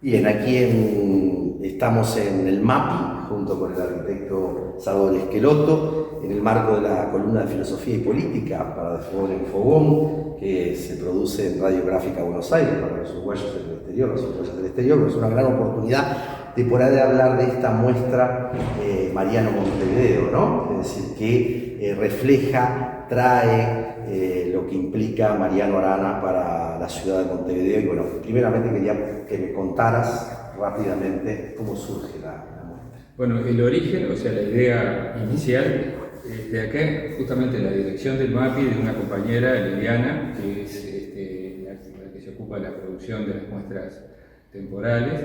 Bien, estamos en el MAPI, junto con el arquitecto Salvador Esqueloto, en el marco de la columna de Filosofía y Política para De Fogón en Fogón, que se produce en Radiográfica Buenos Aires para los uruguayos del exterior, los uruguayos del exterior, pero es una gran oportunidad de poder hablar de esta muestra Mariano Montevideo, ¿no? Es decir, que refleja, trae lo que implica Mariano Arana para la ciudad de Montevideo. Y bueno, primeramente quería que me contaras rápidamente cómo surge la muestra. Bueno, el origen, o sea, la idea inicial, de acá justamente la dirección del MAPI de una compañera, Liliana, que es la que se ocupa de la producción de las muestras temporales.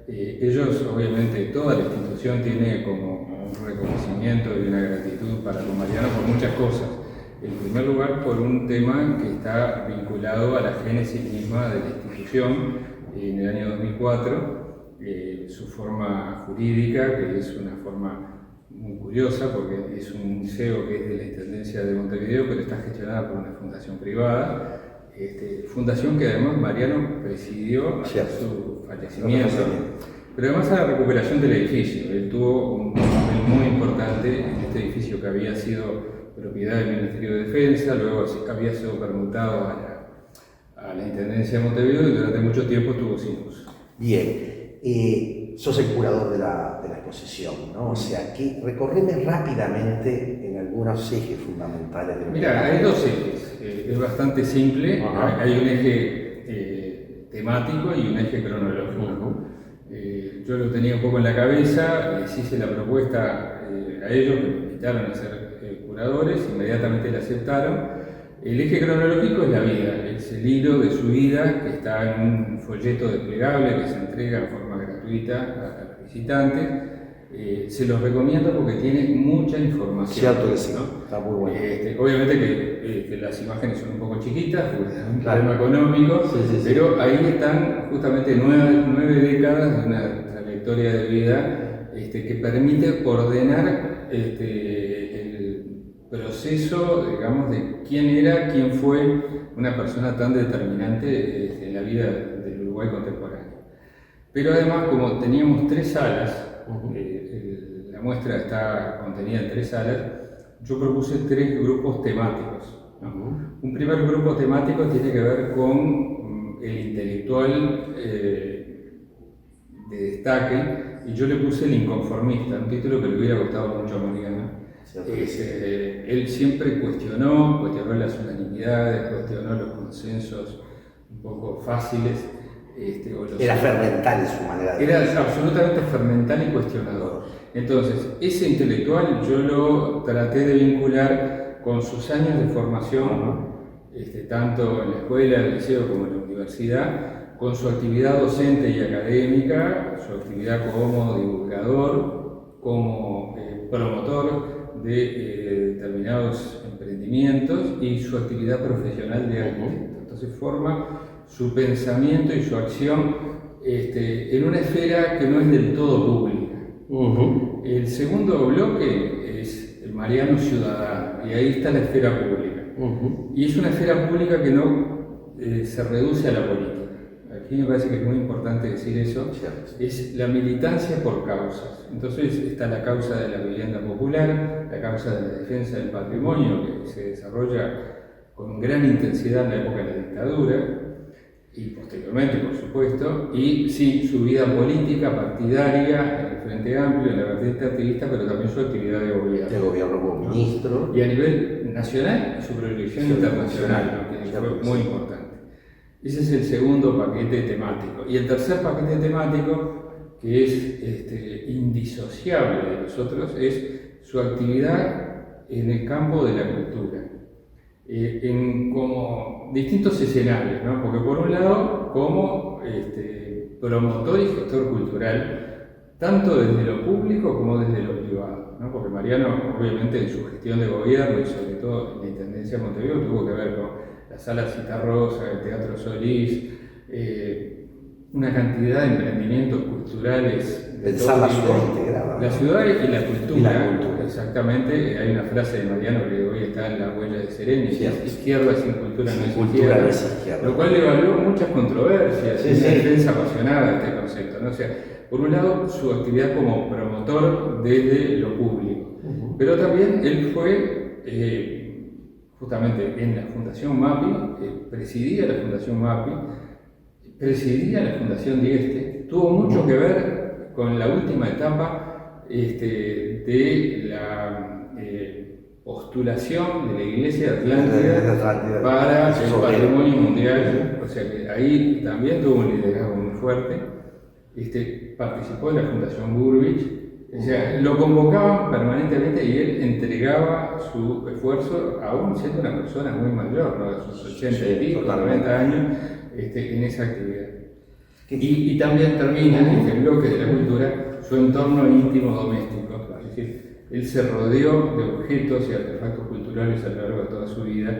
Ellos, obviamente, toda la institución tiene como un reconocimiento y una gratitud para don Mariano por muchas cosas. En primer lugar, por un tema que está vinculado a la génesis misma de la institución en el año 2004, su forma jurídica, que es una forma muy curiosa porque es un museo que es de la Intendencia de Montevideo, pero está gestionada por una fundación privada, fundación que además Mariano presidió hasta su fallecimiento, pero además a la recuperación del edificio. Él tuvo un papel muy importante en este edificio que había sido propiedad del Ministerio de Defensa, luego había sido permutado a la Intendencia de Montevideo y durante mucho tiempo estuvo sin uso. Bien, sos el curador de la exposición, ¿no? O sea, que recorreme rápidamente en algunos ejes fundamentales de Mira, hay dos ejes, es bastante simple. Hay un eje temático y un eje cronológico. Yo lo tenía un poco en la cabeza, les hice la propuesta a ellos, que me invitaron a ser curadores, inmediatamente la aceptaron. El eje cronológico es la vida, es el hilo de su vida que está en un folleto desplegable que se entrega en forma gratuita a los visitantes. Se los recomiendo porque tiene mucha información. Cierto que sí, ¿no? Está muy bueno. Obviamente que las imágenes son un poco chiquitas, porque es un problema económico, pero ahí están justamente nueve décadas de una trayectoria de vida que permite ordenar el proceso, digamos, de quién fue una persona tan determinante en la vida del Uruguay contemporáneo. Pero además, como teníamos 3 salas, la muestra está contenida en 3 salas, yo propuse 3 grupos temáticos, ¿no? Un primer grupo temático tiene que ver con el intelectual de destaque, y yo le puse el inconformista, un título que le hubiera gustado mucho a Mariano. Él siempre cuestionó las unanimidades, cuestionó los consensos un poco fáciles. Era fermental en su manera de Era absolutamente fermental y cuestionador. Entonces, ese intelectual yo lo traté de vincular con sus años de formación, tanto en la escuela, en el liceo como en la universidad, con su actividad docente y académica, su actividad como divulgador, como promotor de determinados emprendimientos y su actividad profesional de arquitecto. Entonces forma su pensamiento y su acción en una esfera que no es del todo pública. El segundo bloque es el Mariano ciudadano, y ahí está la esfera pública. Y es una esfera pública que no se reduce a la política. Aquí me parece que es muy importante decir eso. Es la militancia por causas. Entonces está la causa de la vivienda popular, la causa de la defensa del patrimonio, que se desarrolla con gran intensidad en la época de la dictadura, y posteriormente, por supuesto, y sí, su vida política, partidaria, en el Frente Amplio, en la vertiente activista, pero también su actividad de gobierno. De gobierno como ministro. Y a nivel nacional, su proyección internacional, que fue muy importante. Ese es el segundo paquete temático. Y el tercer paquete temático, que es indisociable de los otros, es su actividad en el campo de la cultura. En como distintos escenarios, ¿no? Porque por un lado, como promotor y gestor cultural, tanto desde lo público como desde lo privado, ¿no? Porque Mariano, obviamente, en su gestión de gobierno y sobre todo en la Intendencia de Montevideo, tuvo que ver con la Sala Citarrosa, el Teatro Solís, una cantidad de emprendimientos culturales. Pensar la ciudad integrada. La ciudad y la cultura. Y la cultura. Exactamente. Hay una frase de Mariano que hoy está en la huella de Sereni, que es izquierda sin cultura no es cultura izquierda. No es izquierda. Lo cual le valió muchas controversias, Sí, una sí. defensa apasionada de este concepto, ¿no? O sea, por un lado, su actividad como promotor desde lo público, pero también él fue, justamente en la Fundación MAPI, presidía la Fundación MAPI, presidía la Fundación Dieste, tuvo mucho que ver con la última etapa de la postulación de la Iglesia de Atlántida para el patrimonio mundial, o sea que ahí también tuvo un liderazgo muy fuerte. Participó en la Fundación Burbich, o sea, lo convocaban permanentemente y él entregaba su esfuerzo, aún siendo una persona muy mayor, ¿no? De sus 80 y pico, 90 años, en esa actividad. Y también termina en este bloque de la cultura su entorno íntimo doméstico, es decir, él se rodeó de objetos y artefactos culturales a lo largo de toda su vida,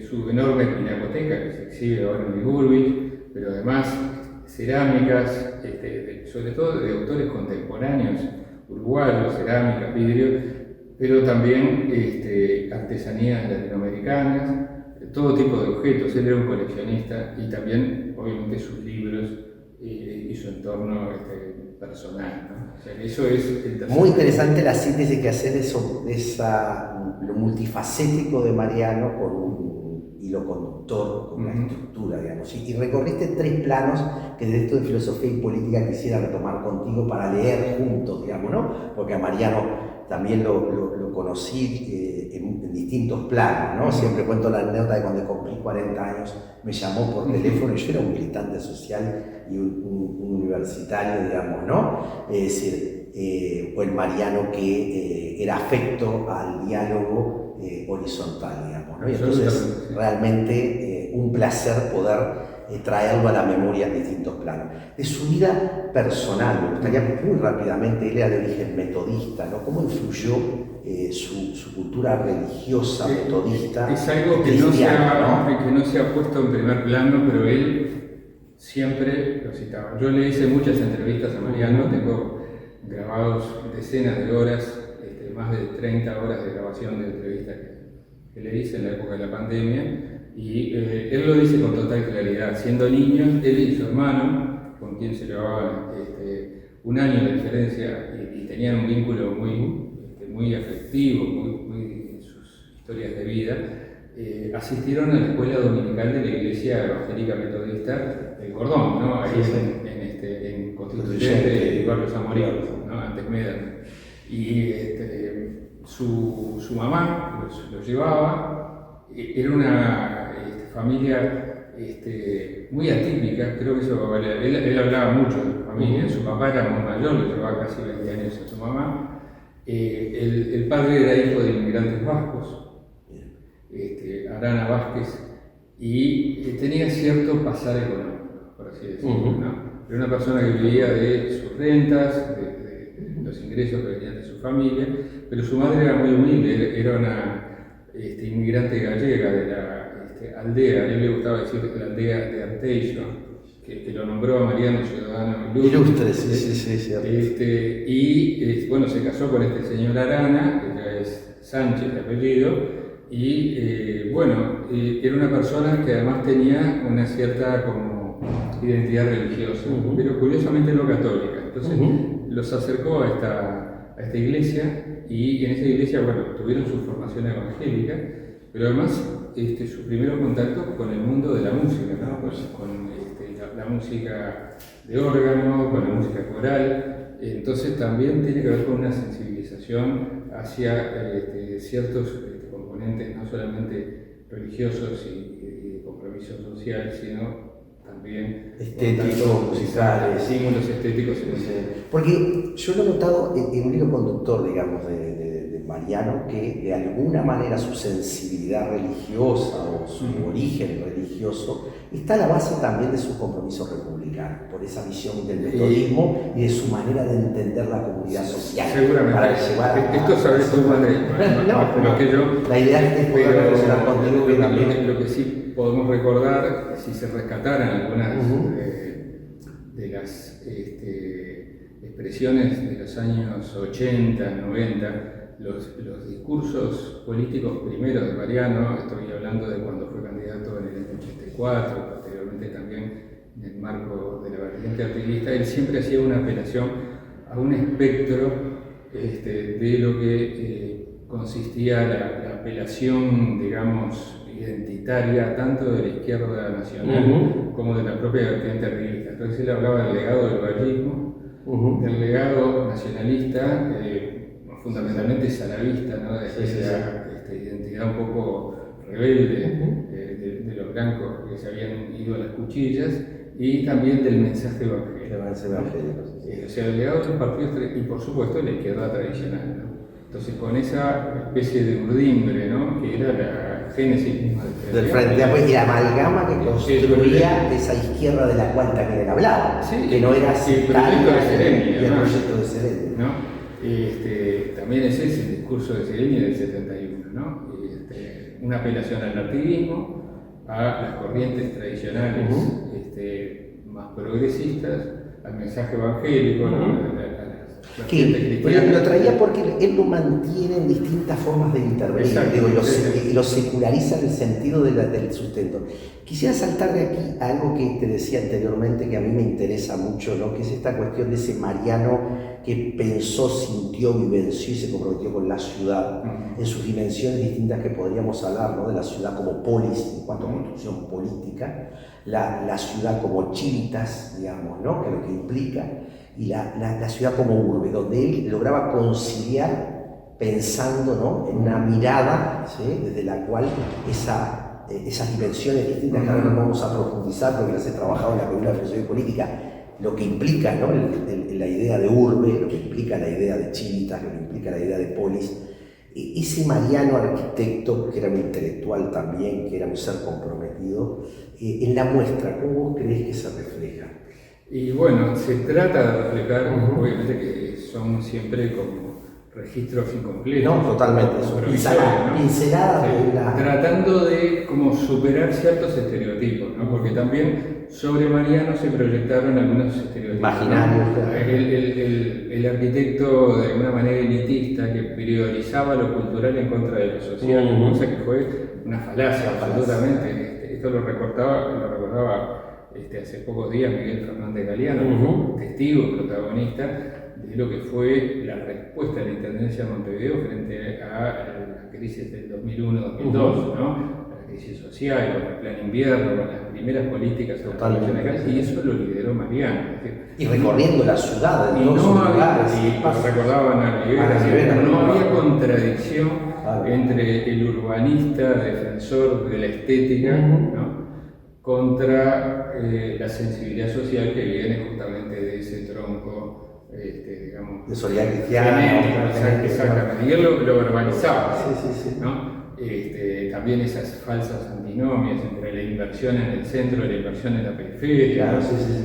su enorme pinacoteca que se exhibe ahora en el Burbich, pero además cerámicas, sobre todo de autores contemporáneos, uruguayos, cerámicas, vidrio, pero también artesanías latinoamericanas, todo tipo de objetos. Él era un coleccionista y también, obviamente, sus libros y su entorno personal, ¿no? O sea, eso es el tercer. Muy interesante la síntesis que hace de lo multifacético de Mariano con un hilo conductor, con una estructura, digamos. Y recorriste 3 planos que de esto de filosofía y política quisiera retomar contigo para leer juntos, digamos, ¿no? Porque a Mariano también lo conocí en distintos planos, ¿no? Siempre cuento la anécdota de cuando cumplí 40 años, me llamó por teléfono y yo era un militante social y un universitario, digamos, ¿no? Es decir, o el Mariano que era afecto al diálogo horizontal, digamos, ¿no? Y entonces realmente un placer poder traerlo a la memoria en distintos planos. De su vida personal, me gustaría muy rápidamente, él era de origen metodista, ¿no? ¿Cómo influyó su cultura religiosa metodista? Es algo que no se ha puesto en primer plano, pero él siempre lo citaba. Yo le hice muchas entrevistas a Mariano, tengo grabados decenas de horas, más de 30 horas de grabación de entrevistas que le hice en la época de la pandemia. Y él lo dice con total claridad. Siendo niños, él y su hermano, con quien se llevaban un año de diferencia y tenían un vínculo muy afectivo, muy en sus historias de vida, asistieron a la escuela dominical de la Iglesia Evangélica Metodista del Cordón, ¿no? Ahí en Constituyente y Barrio San Marino, ¿no? Antes Médano. Y su mamá los llevaba. Era una familia muy atípica, creo que eso, él hablaba mucho de su familia, su papá era muy mayor, le llevaba casi 20 años a su mamá, el padre era hijo de inmigrantes vascos, Arana Vázquez, y tenía cierto pasar económico, por así decirlo, ¿no? Era una persona que vivía de sus rentas, de los ingresos que venían de su familia, pero su madre era muy humilde, era una inmigrante gallega de la aldea, a él le gustaba decir la aldea de Arteixo, que lo nombró a Mariano ciudadano ilustre. Sí. Y bueno, se casó con este señor Arana, que ya es Sánchez de apellido, y bueno, era una persona que además tenía una cierta como identidad religiosa, pero curiosamente no católica. Entonces los acercó a esta iglesia, y en esa iglesia, bueno, tuvieron su formación evangélica, pero además su primer contacto con el mundo de la música, ¿no? Con la música de órgano, con la música coral. Entonces también tiene que ver con una sensibilización hacia ciertos componentes, no solamente religiosos y de compromiso social, sino también estéticos, musicales, estímulos estéticos. Porque yo lo he notado en un hilo conductor, digamos, de Mariano, que de alguna manera su sensibilidad religiosa o su origen religioso está a la base también de su compromiso republicano, por esa visión del metodismo y de su manera de entender la comunidad social. Seguramente. Para llevar esto sabes tú más que yo. La idea es poder reflexionar contigo que también. Lo que sí podemos recordar, si se rescataran algunas de las expresiones de los años 80, 90, los discursos políticos primeros de Mariano, estoy hablando de cuando fue candidato en el año 84, posteriormente también en el marco de la vertiente artiguista, él siempre hacía una apelación a un espectro de lo que consistía la apelación, digamos, identitaria, tanto de la izquierda nacional como de la propia vertiente artiguista. Entonces él hablaba del legado del vallismo, del legado nacionalista, fundamentalmente salavista, ¿no? De esa identidad un poco rebelde de los blancos que se habían ido a las cuchillas, y también del mensaje evangélico. O sea, el legado de los partidos y por supuesto la izquierda tradicional, ¿no? Entonces con esa especie de urdimbre, ¿no? Que era la génesis misma del Frente Amplio y la amalgama que construía esa izquierda de la cual también él hablaba, que no era el proyecto de Sereni, y el proyecto de Sereni, ¿no? También es ese el discurso de Sereni del 71, ¿no? Una apelación al artiguismo, a las corrientes tradicionales más progresistas, al mensaje evangélico, ¿no? Que lo traía porque él lo mantiene en distintas formas de intervenir, y lo seculariza en el sentido del sustento. Quisiera saltar de aquí a algo que te decía anteriormente, que a mí me interesa mucho, ¿no? Que es esta cuestión de ese Mariano que pensó, sintió, vivenció y se comprometió con la ciudad en sus dimensiones distintas que podríamos hablar, ¿no? De la ciudad como polis en cuanto a construcción política, la ciudad como chilitas, digamos, ¿no? Que es lo que implica, y la ciudad como urbe, donde él lograba conciliar pensando, ¿no? En una mirada, ¿sí? Desde la cual esas dimensiones distintas que ahora no vamos a profundizar porque las he trabajado en la columna de filosofía y política, lo que implica, ¿no? La idea de urbe, lo que implica la idea de chilitas, lo que implica la idea de polis. Ese Mariano arquitecto, que era un intelectual también, que era un ser comprometido, en la muestra, ¿cómo vos creés que se refleja? Y bueno, se trata de reflejar, obviamente que son siempre como registros incompletos. No, totalmente, pinceladas de la... Tratando de como superar ciertos estereotipos, ¿no? Porque también sobre Mariano se proyectaron algunos estereotipos. Imaginarios, ¿no? claro. El arquitecto de una manera elitista que priorizaba lo cultural en contra de lo social, cosa que fue una falacia absolutamente. Esto lo recordaba hace pocos días Miguel Fernández Galeano, testigo, protagonista de lo que fue la respuesta de la Intendencia de Montevideo frente a la crisis del 2001-2002, ¿no? La crisis social, con el plan invierno, con las primeras políticas de la acá, y eso lo lideró Mariano. Y recorriendo la ciudad, y no había, lo recordaban a Rivera, no había contradicción entre el urbanista, defensor de la estética, ¿no? Contra la sensibilidad social que viene justamente de ese tronco, digamos, de solidaridad cristiana. Exactamente, y él lo verbalizaba, sí. ¿no? También esas falsas antinomias entre la inversión en el centro y la inversión en la periferia, claro,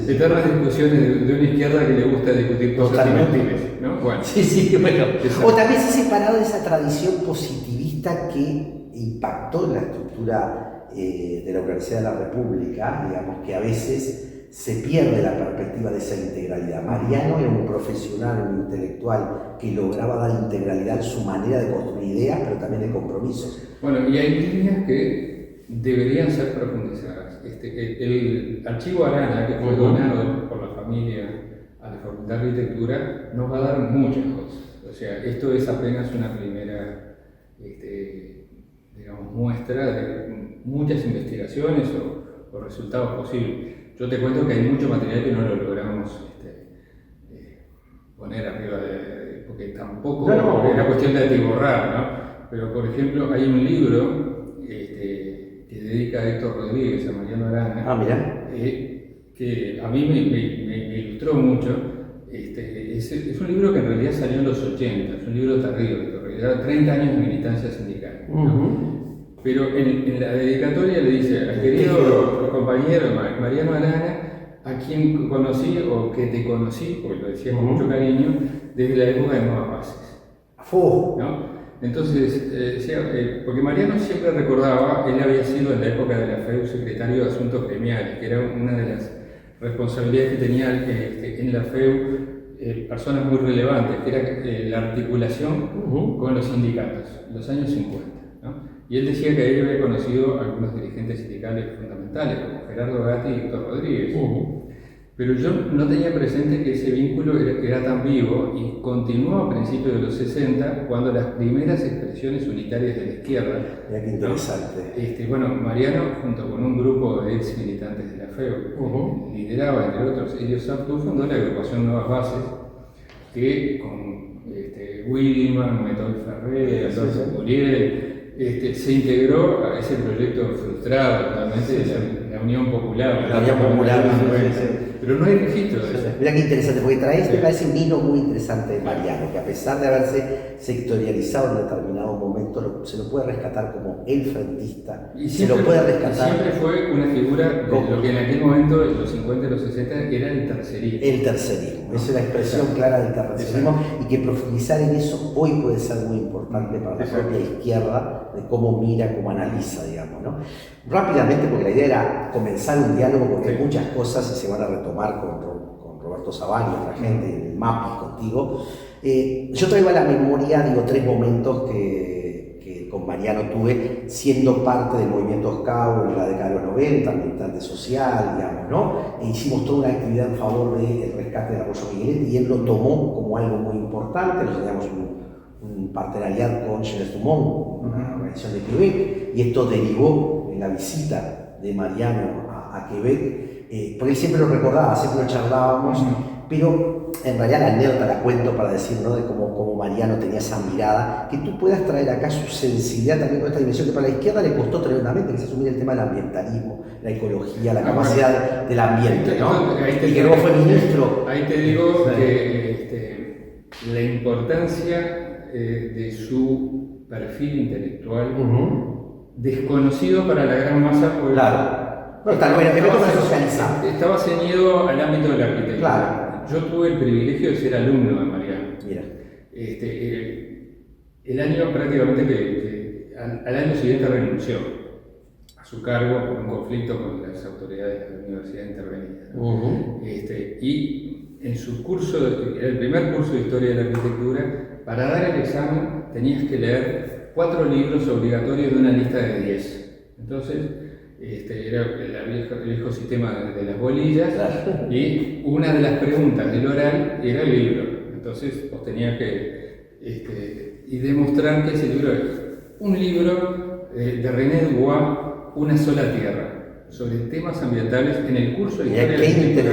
eternas discusiones de una izquierda que le gusta discutir cosas inútiles, ¿no? Bueno, bueno. O también se ha separado de esa tradición positivista que impactó en la estructura de la Universidad de la República, digamos, que a veces se pierde la perspectiva de esa integralidad. Mariano era un profesional, un intelectual que lograba dar integralidad en su manera de construir ideas, pero también de compromisos. Bueno, y hay líneas que deberían ser profundizadas. El archivo Arana, que fue donado por la familia a la Facultad de Arquitectura, nos va a dar muchas cosas. O sea, esto es apenas una primera digamos, muestra de muchas investigaciones o resultados posibles. Yo te cuento que hay mucho material que no lo logramos poner arriba porque tampoco era cuestión de atiborrar, ¿no? Pero por ejemplo hay un libro que dedica a Héctor Rodríguez, a Mariano Arana, que a mí me ilustró mucho. Es un libro que en realidad salió en los 80, es un libro tardío, 30 años de militancia sindical, ¿no? Pero en la dedicatoria le dice al querido compañero Mariano Arana, a quien conocí o que te conocí, porque lo decía con mucho cariño, desde la época de Nuevas Bases, ¿no? Entonces, porque Mariano siempre recordaba, él había sido en la época de la FEU secretario de Asuntos Gremiales, que era una de las responsabilidades que tenía en la FEU personas muy relevantes, que era la articulación con los sindicatos, en los años 50. ¿No? Y él decía que ahí había conocido a algunos dirigentes sindicales fundamentales, como Gerardo Gatti y Héctor Rodríguez. Pero yo no tenía presente que ese vínculo era tan vivo y continuó a principios de los 60, cuando las primeras expresiones unitarias de la izquierda. Mira qué interesante. Bueno, Mariano, junto con un grupo de ex militantes de la FEU, lideraba, entre otros, Elio Abdú, fundó la agrupación Nuevas Bases, que con Williman, Metol Ferrer, Alonso Muriel, se integró a ese proyecto frustrado realmente de la Unión Popular. La Unión Popular, pero no hay registro de eso. Mira qué interesante, porque traes, me parece un hilo muy interesante de Mariano, que a pesar de haberse sectorializado en determinado momento, se lo puede rescatar como el frentista, y siempre, se lo puede rescatar. Siempre fue una figura de lo que en aquel momento, en los 50 y los 60, era el tercerismo. El tercerismo, esa es la expresión clara del tercerismo, y que profundizar en eso hoy puede ser muy importante para la propia izquierda, de cómo mira, cómo analiza, digamos, ¿no? Rápidamente, porque la idea era comenzar un diálogo, porque hay muchas cosas y se van a retomar con Roberto Sabani, otra gente, en el MAPI, contigo. Yo traigo a la memoria, digo, 3 momentos que con Mariano tuve, siendo parte del movimiento SCAU en la década de los 90, militante social, digamos, ¿no? E hicimos toda una actividad en favor del rescate de Arroyo Miguelete, y él lo tomó como algo muy importante. Lo teníamos un partenariat con Gilles Dumont, una organización de Quebec, y esto derivó en la visita de Mariano a Quebec, porque él siempre lo recordaba, siempre lo charlábamos, pero en realidad la anécdota la cuento para decir, ¿no?, de cómo Mariano tenía esa mirada, que tú puedas traer acá su sensibilidad también con esta dimensión que para la izquierda le costó tremendamente, que es asumir el tema del ambientalismo, la ecología, la capacidad del ambiente, ¿no? Y que luego fue ministro. Ahí te digo que la importancia de su perfil intelectual, desconocido para la gran masa. Claro. Estaba ceñido al ámbito de la arquitectura. Claro. Yo tuve el privilegio de ser alumno de Mariano. Mira. El año prácticamente al año siguiente renunció a su cargo por un conflicto con las autoridades de la universidad intervenida. Y en su curso, era el primer curso de historia de la arquitectura, para dar el examen tenías que leer 4 libros obligatorios de una lista de 10. Entonces, era el viejo sistema de las bolillas, claro. Y una de las preguntas del oral era el libro. Entonces vos tenías que demostrar que ese libro es un libro de René Dubois, Una sola tierra, sobre temas ambientales en el curso de historia de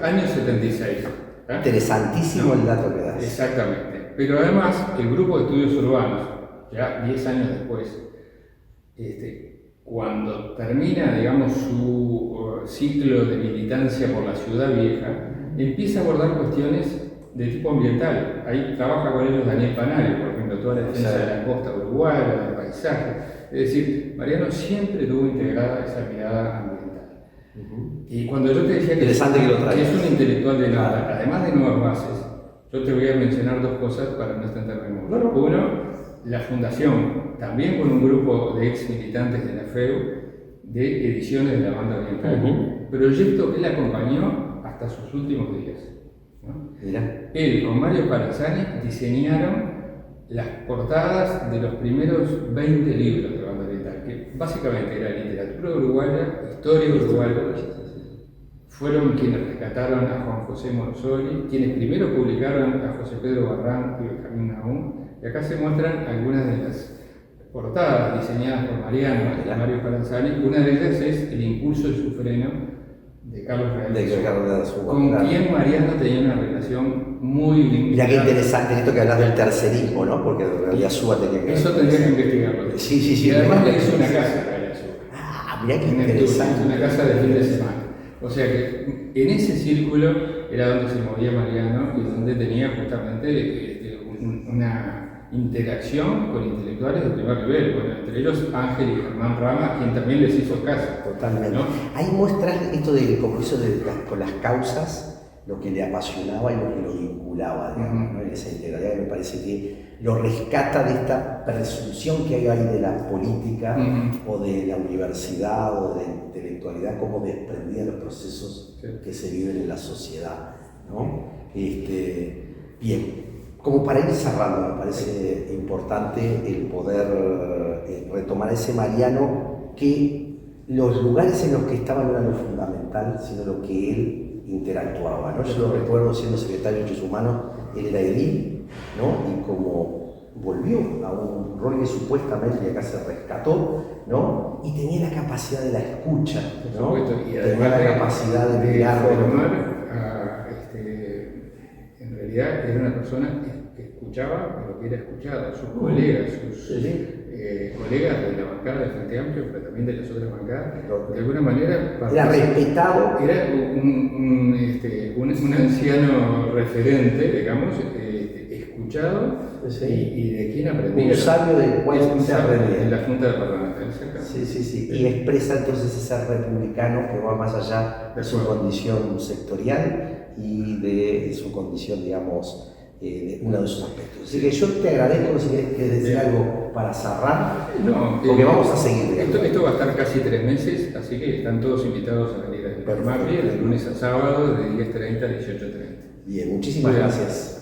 la año 76. Interesantísimo el dato que das. Exactamente. Pero además, el grupo de estudios urbanos, ya 10 años después, cuando termina, digamos, su ciclo de militancia por la ciudad vieja, empieza a abordar cuestiones de tipo ambiental. Ahí trabaja con ellos Daniel Panari, por ejemplo, toda la defensa de la costa uruguaya, del paisaje. Es decir, Mariano siempre tuvo integrada esa mirada ambiental. Y cuando yo te decía que es un intelectual de nada, además de Nuevas Bases, yo te voy a mencionar 2 cosas para no extenderme mucho. Uno, la fundación, también con un grupo de ex militantes de la FEU, de ediciones de la banda oriental, proyecto que él acompañó hasta sus últimos días, ¿no? Él con Mario Palanzani diseñaron las portadas de los primeros 20 libros de banda oriental, que básicamente era literatura uruguaya, historia uruguaya. Fueron quienes rescataron a Juan José Morosoli, quienes primero publicaron a José Pedro Barrán y Benjamín Nahum. Y acá se muestran algunas de las portadas diseñadas por Mariano, de Mario Palanzani. Una de ellas es El impulso de su freno, de Carlos Real de Azúa, con quien Mariano tenía una relación muy vinculada. Mira qué interesante esto que hablas del tercerismo, ¿no? Porque Real de Azúa tenía que... Eso tendría que investigarlo. Sí. Y además le hizo una casa a Real de Azúa. Mirá qué interesante. Una casa de fin de semana. O sea que en ese círculo era donde se movía Mariano y donde tenía justamente una interacción con intelectuales de primer nivel, bueno, entre ellos Ángel y Germán Rama, quien también les hizo caso. Totalmente. ¿No? Ahí muestras esto del compromiso con las causas lo que le apasionaba y lo que lo vinculaba, digamos, ¿no? En esa integralidad me parece que lo rescata de esta presunción que hay de la política o de la universidad o de la intelectualidad como desprendida de los procesos que se viven en la sociedad, ¿no? Bien, como para ir cerrando, me parece importante el poder retomar ese Mariano, que los lugares en los que estaba no eran lo fundamental, sino lo que él interactuaba, ¿no? Yo lo recuerdo siendo secretario de Derechos Humanos, él era edil, ¿no? Y como volvió a un rol que supuestamente acá se rescató, ¿no? Y tenía la capacidad de la escucha, ¿no? Y tenía la capacidad de mirar. En realidad era una persona que escuchaba, pero que era escuchada, sus colegas, colegas de la bancada del Frente Amplio, pero también de las otras bancadas, de alguna manera era respetado. Era un anciano referente, digamos, escuchado y de quien aprendía. Un sabio del cual se aprendía. En la Junta de Parlamentarios. Sí. Y expresa entonces ese republicano que va más allá de su condición sectorial y de su condición, digamos, de uno de sus aspectos. Así que yo te agradezco, si quieres decir algo para cerrar, porque vamos a seguir. Esto va a estar casi 3 meses, así que están todos invitados a venir al MAPI de lunes a sábado de 10:30 a 18:30. Bien, muchísimas gracias.